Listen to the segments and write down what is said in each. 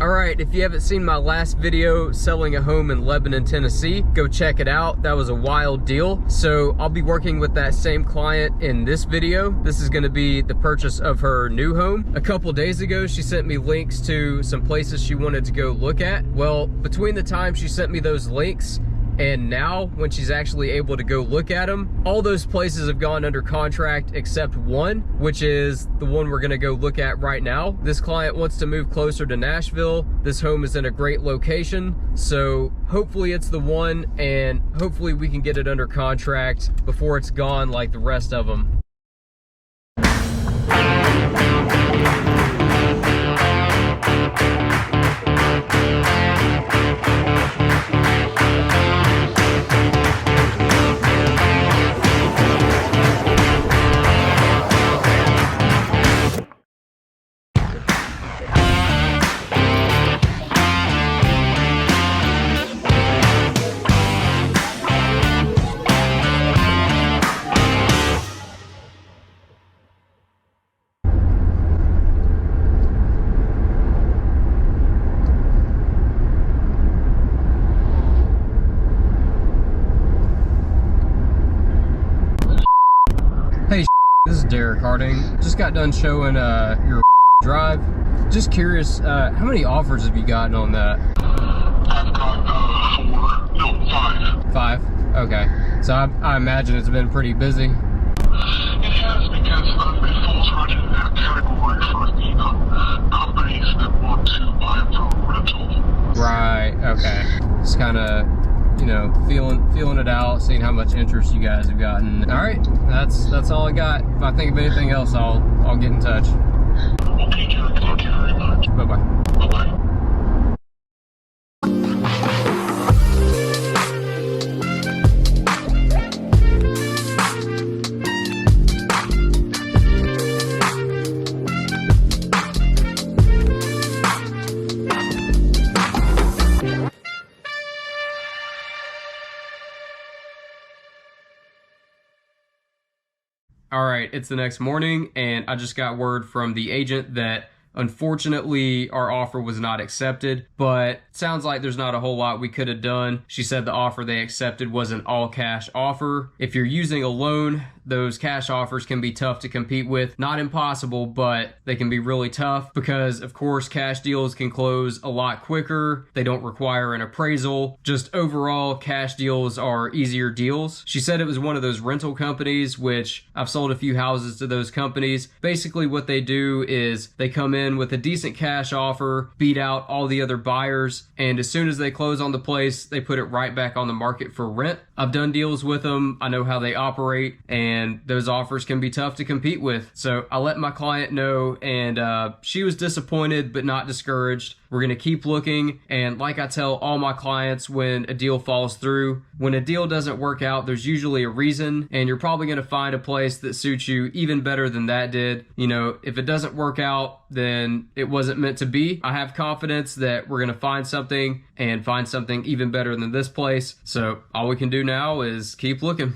Alright, if you haven't seen my last video selling a home in Lebanon, Tennessee, go check it out. That was a wild deal. So I'll be working with that same client in this video. This is going to be the purchase of her new home. A couple days ago, she sent me links to some places she wanted to go look at. Well, between the time she sent me those links and now, when she's actually able to go look at them, all those places have gone under contract except one, which is the one we're gonna go look at right now. This client wants to move closer to Nashville. This home is in a great location, so hopefully it's the one, and hopefully we can get it under contract before it's gone like the rest of them. Hey, this is Derrick Harding. Just got done showing your drive. Just curious, how many offers have you gotten on that? I've got 4, no, 5. 5? Okay. So I imagine it's been pretty busy. It has, because it falls right into that category for the companies that want to buy for rental. Right, okay. Just kind of, you know, feeling it out, seeing how much interest you guys have gotten. All right, that's all I got. If I think of anything else, I'll get in touch. Okay, Derrick, thank you very much. Bye-bye. Bye-bye. All right, it's the next morning, and I just got word from the agent that unfortunately our offer was not accepted, but sounds like there's not a whole lot we could have done. She said the offer they accepted was an all cash offer. If you're using a loan, those cash offers can be tough to compete with. Not impossible, but they can be really tough because, of course, cash deals can close a lot quicker. They don't require an appraisal. Just overall, cash deals are easier deals. She said it was one of those rental companies, which I've sold a few houses to those companies. Basically, what they do is they come in with a decent cash offer, beat out all the other buyers, and as soon as they close on the place, they put it right back on the market for rent. I've done deals with them. I know how they operate, and those offers can be tough to compete with. So I let my client know, and she was disappointed but not discouraged. We're going to keep looking, and like I tell all my clients when a deal falls through, when a deal doesn't work out, there's usually a reason, and you're probably going to find a place that suits you even better than that did. You know, if it doesn't work out, then it wasn't meant to be. I have confidence that we're going to find something, and find something even better than this place. So all we can do now is keep looking.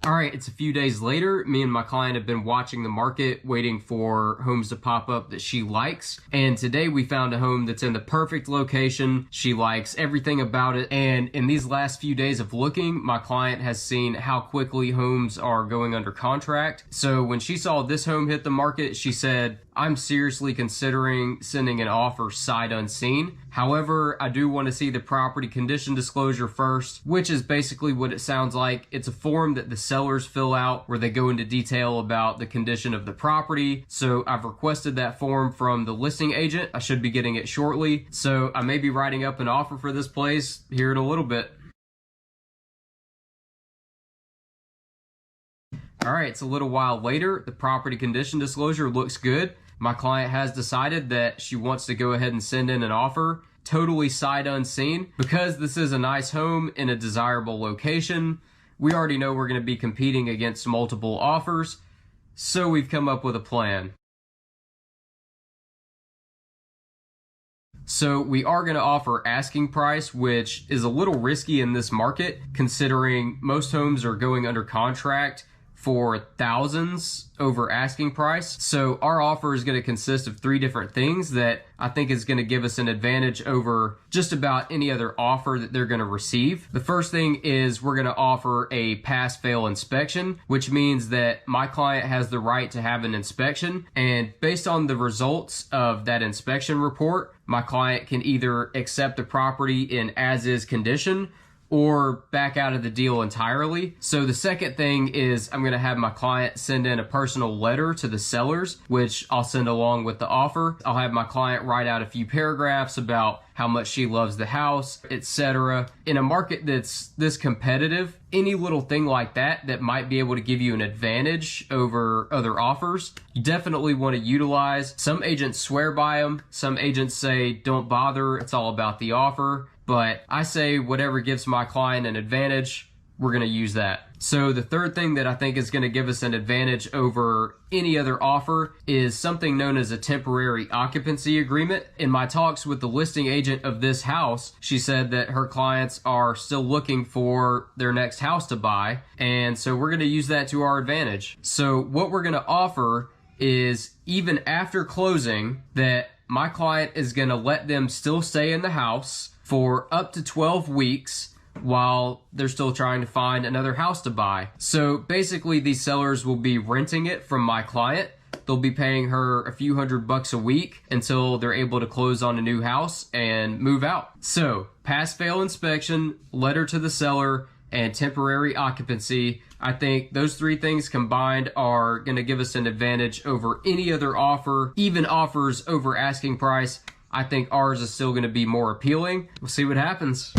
All right, it's a few days later. Me and my client have been watching the market, waiting for homes to pop up that she likes. And today we found a home that's in the perfect location. She likes everything about it. And in these last few days of looking, my client has seen how quickly homes are going under contract. So when she saw this home hit the market, she said, I'm seriously considering sending an offer sight unseen. However, I do want to see the property condition disclosure first, which is basically what it sounds like. It's a form that the sellers fill out where they go into detail about the condition of the property. So I've requested that form from the listing agent. I should be getting it shortly. So I may be writing up an offer for this place here in a little bit. All right, it's a little while later. The property condition disclosure looks good. My client has decided that she wants to go ahead and send in an offer, totally sight unseen. Because this is a nice home in a desirable location, we already know we're going to be competing against multiple offers, so we've come up with a plan. So we are going to offer asking price, which is a little risky in this market, considering most homes are going under contract for thousands over asking price. So our offer is going to consist of 3 different things that I think is going to give us an advantage over just about any other offer that they're going to receive. The first thing is we're going to offer a pass-fail inspection, which means that my client has the right to have an inspection, and based on the results of that inspection report, my client can either accept the property in as-is condition or back out of the deal entirely. So the second thing is I'm going to have my client send in a personal letter to the sellers, which I'll send along with the offer. I'll have my client write out a few paragraphs about how much she loves the house, etc. In a market that's this competitive, any little thing like that that might be able to give you an advantage over other offers, you definitely want to utilize. Some agents swear by them. Some agents say, don't bother, it's all about the offer. But I say whatever gives my client an advantage, we're going to use that. So the third thing that I think is going to give us an advantage over any other offer is something known as a temporary occupancy agreement. In my talks with the listing agent of this house, she said that her clients are still looking for their next house to buy. And so we're going to use that to our advantage. So what we're going to offer is, even after closing, that my client is going to let them still stay in the house for up to 12 weeks while they're still trying to find another house to buy. So basically these sellers will be renting it from my client. They'll be paying her a few $100 a week until they're able to close on a new house and move out. So pass-fail inspection, letter to the seller, and temporary occupancy. I think those 3 things combined are going to give us an advantage over any other offer, even offers over asking price. I think ours is still going to be more appealing. We'll see what happens.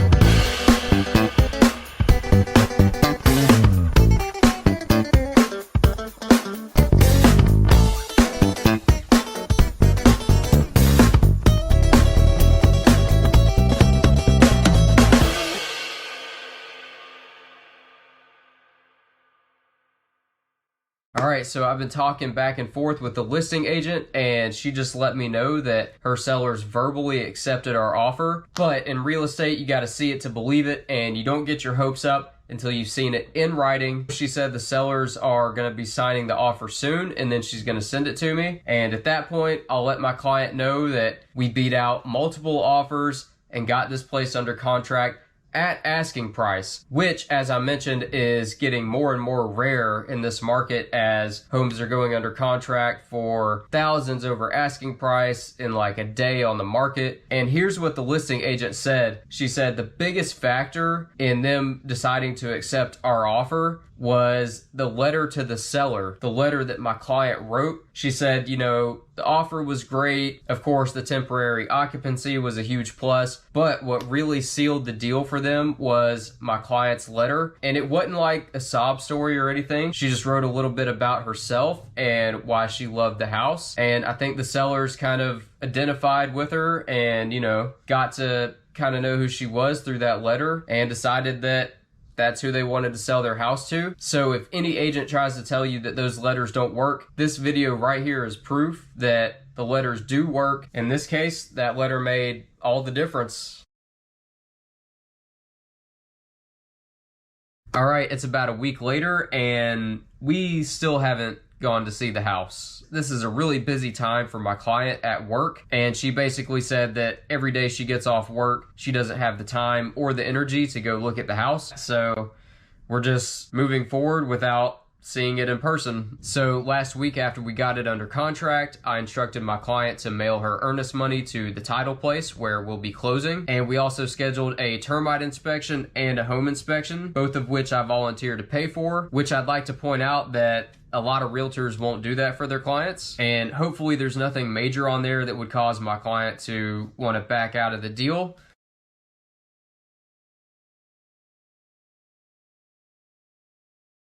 All right, so I've been talking back and forth with the listing agent, and she just let me know that her sellers verbally accepted our offer. But in real estate, you got to see it to believe it, and you don't get your hopes up until you've seen it in writing. She said the sellers are going to be signing the offer soon, and then she's going to send it to me. And at that point, I'll let my client know that we beat out multiple offers and got this place under contract at asking price, which, as I mentioned, is getting more and more rare in this market as homes are going under contract for thousands over asking price in like a day on the market. And here's what the listing agent said. She said the biggest factor in them deciding to accept our offer was the letter to the seller, the letter that my client wrote. She said, you know, the offer was great. Of course, the temporary occupancy was a huge plus, but what really sealed the deal for them was my client's letter. And it wasn't like a sob story or anything. She just wrote a little bit about herself and why she loved the house. And I think the sellers kind of identified with her and, you know, got to kind of know who she was through that letter and decided that that's who they wanted to sell their house to. So if any agent tries to tell you that those letters don't work, this video right here is proof that the letters do work. In this case, that letter made all the difference. All right, it's about a week later and we still haven't gone to see the house. This is a really busy time for my client at work, and she basically said that every day she gets off work, she doesn't have the time or the energy to go look at the house. So we're just moving forward without seeing it in person. So last week after we got it under contract, I instructed my client to mail her earnest money to the title place where we'll be closing. And we also scheduled a termite inspection and a home inspection, both of which I volunteered to pay for, which I'd like to point out that a lot of realtors won't do that for their clients. And hopefully there's nothing major on there that would cause my client to want to back out of the deal.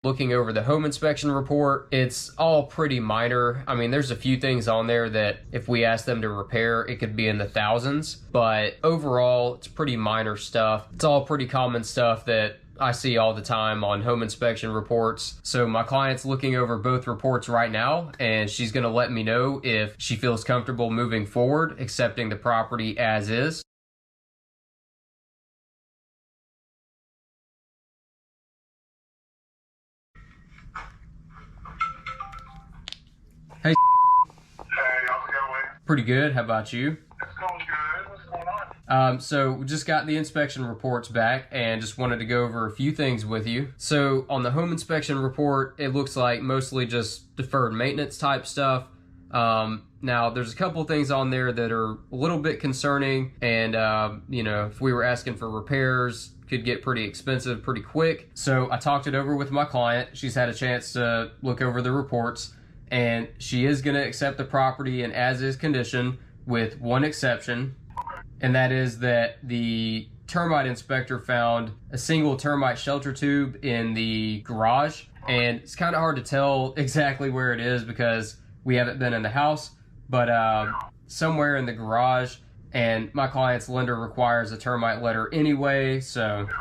Looking over the home inspection report, it's all pretty minor. I mean, there's a few things on there that if we ask them to repair, it could be in the thousands, but overall, it's pretty minor stuff. It's all pretty common stuff that I see all the time on home inspection reports. So my client's looking over both reports right now, and she's gonna let me know if she feels comfortable moving forward, accepting the property as is. Hey, Hey, how's it going? pretty good. How about you? It's going good. What's going on? So we just got the inspection reports back and just wanted to go over a few things with you. So on the home inspection report, it looks like mostly just deferred maintenance type stuff. Now there's a couple things on there that are a little bit concerning, and if we were asking for repairs, could get pretty expensive pretty quick. So I talked it over with my client. She's had a chance to look over the reports, and she is going to accept the property in as-is condition with one exception, and that is that the termite inspector found a single termite shelter tube in the garage, and it's kind of hard to tell exactly where it is because we haven't been in the house, but somewhere in the garage, and my client's lender requires a termite letter anyway, so. Okay, yeah,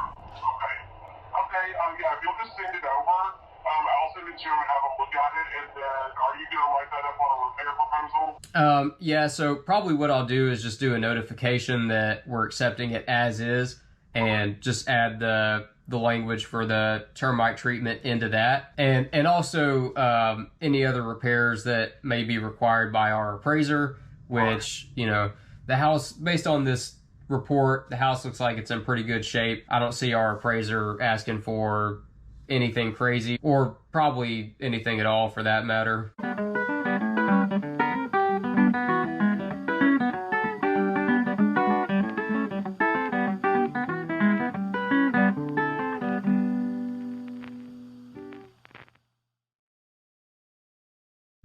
if you'll just send it over, I'll send it to you and have a look at it, and then are you going to write that up on a repair proposal? Yeah, so probably what I'll do is just do a notification that we're accepting it as is, and just add the language for the termite treatment into that, and also any other repairs that may be required by our appraiser, which, the house, based on this report, the house looks like it's in pretty good shape. I don't see our appraiser asking for anything crazy, or probably anything at all for that matter.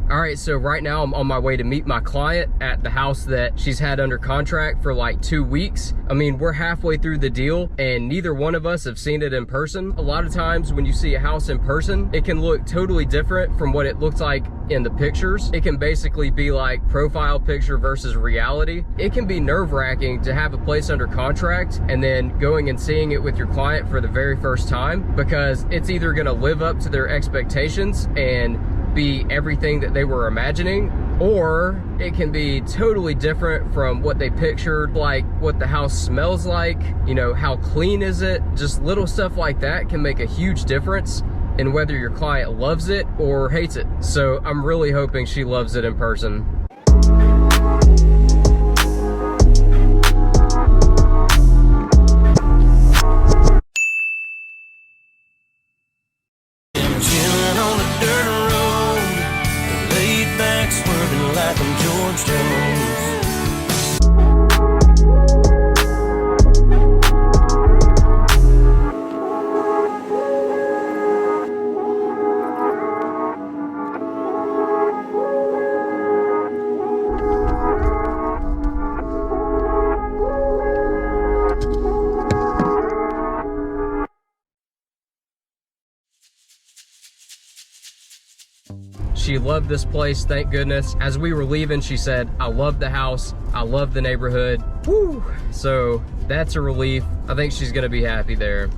All right, so right now I'm on my way to meet my client at the house that she's had under contract for like 2 weeks. I mean, we're halfway through the deal and neither one of us have seen it in person. A lot of times when you see a house in person, it can look totally different from what it looks like in the pictures. It can basically be like profile picture versus reality. It can be nerve-wracking to have a place under contract and then going and seeing it with your client for the very first time, because it's either gonna live up to their expectations and be everything that they were imagining, or it can be totally different from what they pictured, like what the house smells like, how clean is it. Just little stuff like that can make a huge difference in whether your client loves it or hates it. So I'm really hoping she loves it in person. She loved this place, thank goodness. As we were leaving, she said, I love the house, I love the neighborhood. Woo! So that's a relief. I think she's gonna be happy there.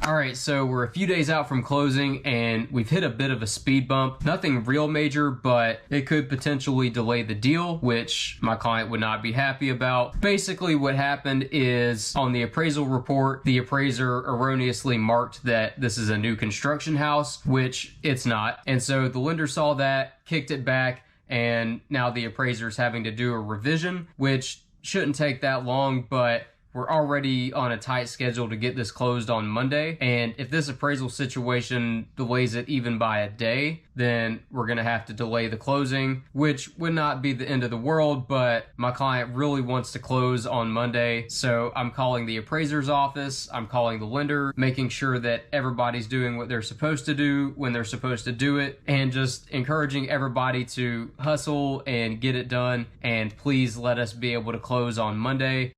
All right, so we're a few days out from closing and we've hit a bit of a speed bump. Nothing real major, but it could potentially delay the deal, which my client would not be happy about. Basically what happened is on the appraisal report, the appraiser erroneously marked that this is a new construction house, which it's not. And so the lender saw that, kicked it back, and now the appraiser is having to do a revision, which shouldn't take that long, but we're already on a tight schedule to get this closed on Monday. And if this appraisal situation delays it even by a day, then we're gonna have to delay the closing, which would not be the end of the world, but my client really wants to close on Monday. So I'm calling the appraiser's office, I'm calling the lender, making sure that everybody's doing what they're supposed to do when they're supposed to do it, and just encouraging everybody to hustle and get it done. And please let us be able to close on Monday.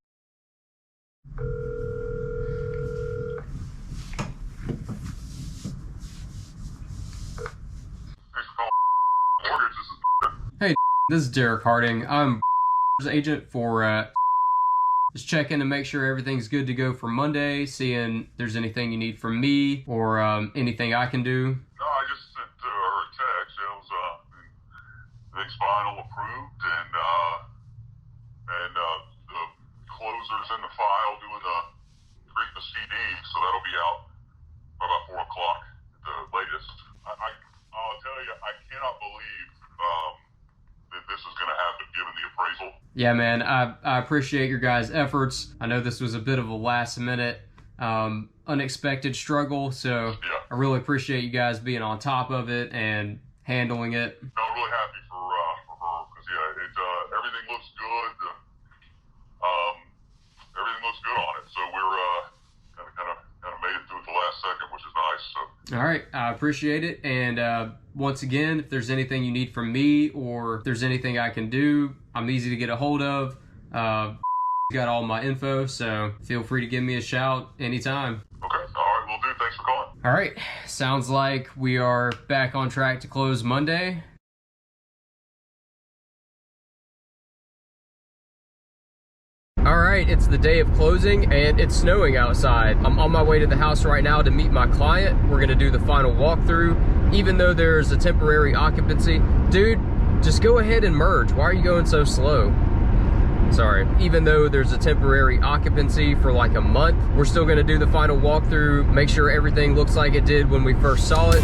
Hey, this is Derrick Harding. I'm agent for just checking to make sure everything's good to go for Monday, seeing if there's anything you need from me or anything I can do. No, I just sent her a text. It was the final approved, and the closer's in the file doing the the CD, so that'll be out by about 4 o'clock at the latest. I'll tell you, I cannot believe that this is going to happen given the appraisal. Yeah, man, I appreciate your guys' efforts. I know this was a bit of a last minute, unexpected struggle, so yeah. I really appreciate you guys being on top of it and handling it. No, I'm really happy for her, because yeah, everything looks good. Everything looks good on it, so we're kind of made it through the last second, which is nice. So. All right, I appreciate it, and once again, if there's anything you need from me or if there's anything I can do, I'm easy to get a hold of. Got all my info, so feel free to give me a shout anytime. Okay, all right, will do. Thanks for calling. All right, sounds like we are back on track to close Monday. All right, it's the day of closing and it's snowing outside. I'm on my way to the house right now to meet my client. We're gonna do the final walkthrough, even though there's a temporary occupancy. Dude, just go ahead and merge. Why are you going so slow? Sorry. Even though there's a temporary occupancy for like a month, we're still gonna do the final walkthrough, make sure everything looks like it did when we first saw it.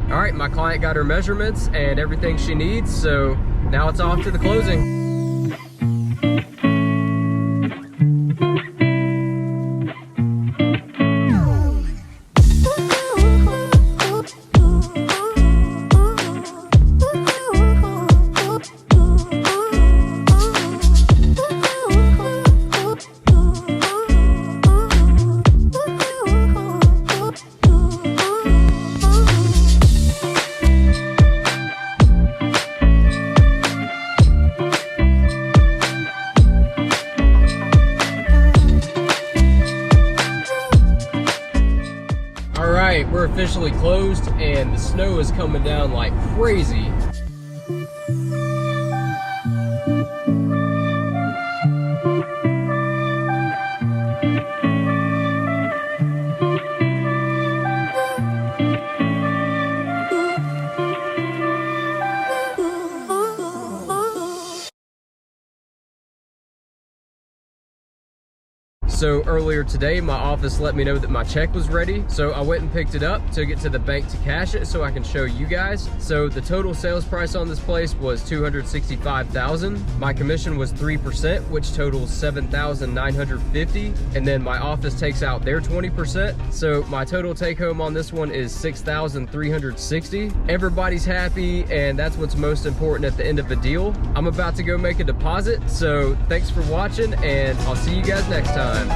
All right, my client got her measurements and everything she needs, so now it's off to the closing. We're officially closed and the snow is coming down like crazy. So earlier today, my office let me know that my check was ready. So I went and picked it up, took it to the bank to cash it so I can show you guys. So the total sales price on this place was $265,000. My commission was 3%, which totals $7,950. And then my office takes out their 20%. So my total take home on this one is $6,360. Everybody's happy, and that's what's most important at the end of a deal. I'm about to go make a deposit. So thanks for watching, and I'll see you guys next time.